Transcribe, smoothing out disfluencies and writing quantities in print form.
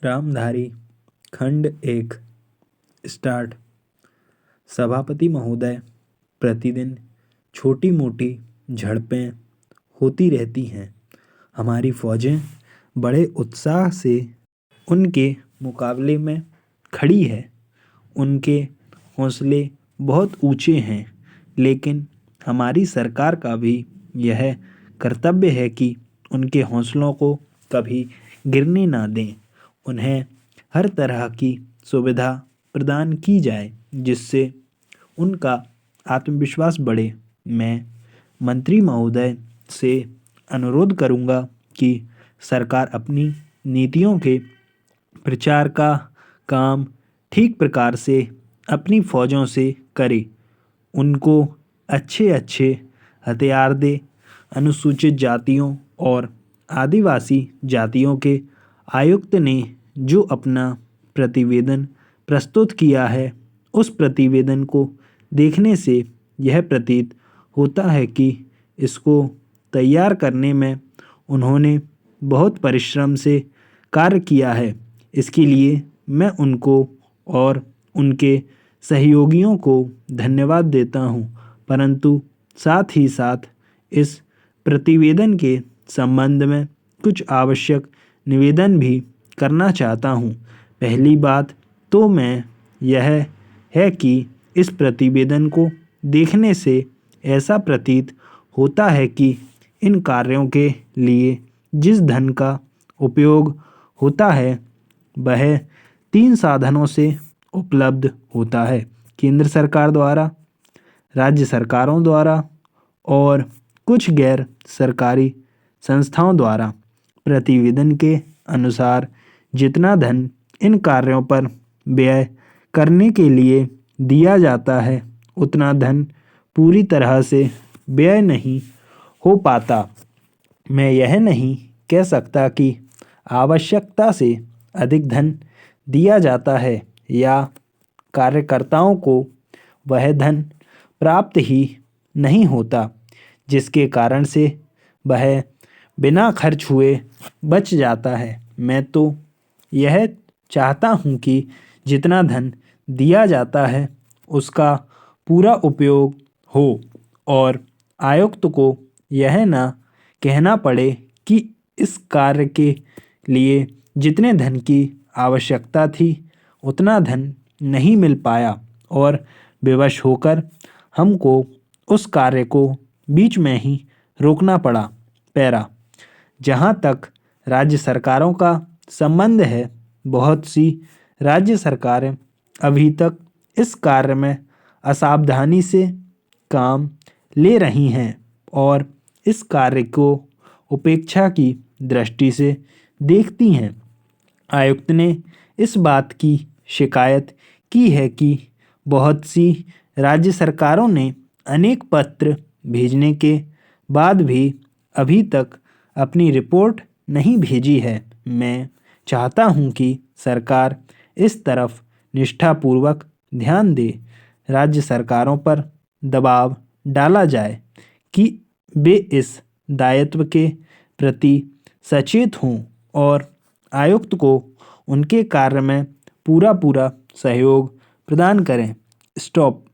रामधारी खंड 1 स्टार्ट। सभापति महोदय, प्रतिदिन छोटी मोटी झड़पें होती रहती हैं। हमारी फौजें बड़े उत्साह से उनके मुकाबले में खड़ी है। उनके हौसले बहुत ऊंचे हैं, लेकिन हमारी सरकार का भी यह कर्तव्य है कि उनके हौसलों को कभी गिरने ना दें। उन्हें हर तरह की सुविधा प्रदान की जाए जिससे उनका आत्मविश्वास बढ़े। मैं मंत्री महोदय से अनुरोध करूंगा कि सरकार अपनी नीतियों के प्रचार का काम ठीक प्रकार से अपनी फौजों से करे। उनको अच्छे अच्छे हथियार दे। अनुसूचित जातियों और आदिवासी जातियों के आयुक्त ने जो अपना प्रतिवेदन प्रस्तुत किया है, उस प्रतिवेदन को देखने से यह प्रतीत होता है कि इसको तैयार करने में उन्होंने बहुत परिश्रम से कार्य किया है। इसके लिए मैं उनको और उनके सहयोगियों को धन्यवाद देता हूँ, परंतु साथ ही साथ इस प्रतिवेदन के संबंध में कुछ आवश्यक निवेदन भी करना चाहता हूँ। पहली बात तो मैं यह है कि इस प्रतिवेदन को देखने से ऐसा प्रतीत होता है कि इन कार्यों के लिए जिस धन का उपयोग होता है वह 3 साधनों से उपलब्ध होता है: केंद्र सरकार द्वारा, राज्य सरकारों द्वारा और कुछ गैर सरकारी संस्थाओं द्वारा। प्रतिवेदन के अनुसार जितना धन इन कार्यों पर व्यय करने के लिए दिया जाता है, उतना धन पूरी तरह से व्यय नहीं हो पाता। मैं यह नहीं कह सकता कि आवश्यकता से अधिक धन दिया जाता है या कार्यकर्ताओं को वह धन प्राप्त ही नहीं होता, जिसके कारण से वह बिना खर्च हुए बच जाता है। मैं तो यह चाहता हूँ कि जितना धन दिया जाता है उसका पूरा उपयोग हो और आयुक्त को यह ना कहना पड़े कि इस कार्य के लिए जितने धन की आवश्यकता थी उतना धन नहीं मिल पाया और विवश होकर हमको उस कार्य को बीच में ही रोकना पड़ा। पैरा, जहाँ तक राज्य सरकारों का संबंध है, बहुत सी राज्य सरकारें अभी तक इस कार्य में असावधानी से काम ले रही हैं और इस कार्य को उपेक्षा की दृष्टि से देखती हैं। आयुक्त ने इस बात की शिकायत की है कि बहुत सी राज्य सरकारों ने अनेक पत्र भेजने के बाद भी अभी तक अपनी रिपोर्ट नहीं भेजी है। मैं चाहता हूं कि सरकार इस तरफ निष्ठापूर्वक ध्यान दे। राज्य सरकारों पर दबाव डाला जाए कि वे इस दायित्व के प्रति सचेत हों और आयुक्त को उनके कार्य में पूरा पूरा सहयोग प्रदान करें। स्टॉप।